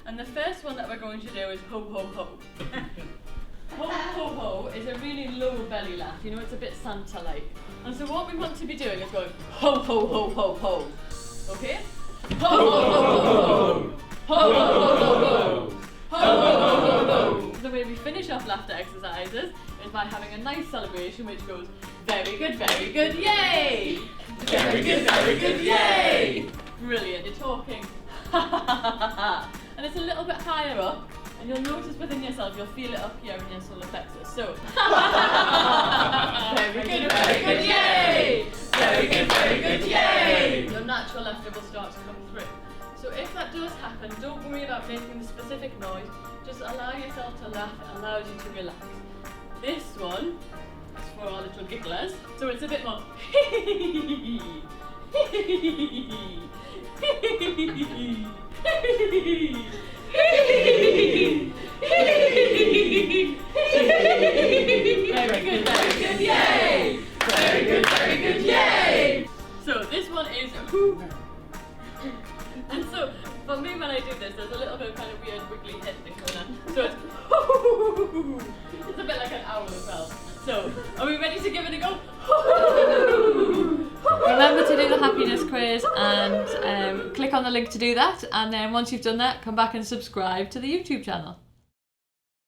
And the first one that we're going to do is ho ho ho. Ho ho ho is a really low belly laugh, you know, it's a bit Santa-like. And so what we want to be doing is going ho ho ho ho ho. Okay? Ho ho ho ho ho. Ho ho ho ho ho. Ho ho ho ho ho. The way we finish off laughter exercises is by having a nice celebration which goes very good, yay! Very good, yay! Brilliant, you're talking. And it's a little bit higher up, and you'll notice within yourself, you'll feel it up here in your solar plexus. So, very good, yay! Very good, yay! Your natural laughter will start to come through. So if that does happen, don't worry about making the specific noise, just allow yourself to laugh, it allows you to relax. This one is for our little gigglers, so it's a bit more very good, yay! Very good, yay! So this one is and so for me when I do this, there's a little bit of kind of weird wiggly head thing going on. So it's it's a bit like an owl as well. So are we ready to give it a go? Remember to do the happiness quiz and click on the link to do that, and then once you've done that, come back and subscribe to the YouTube channel.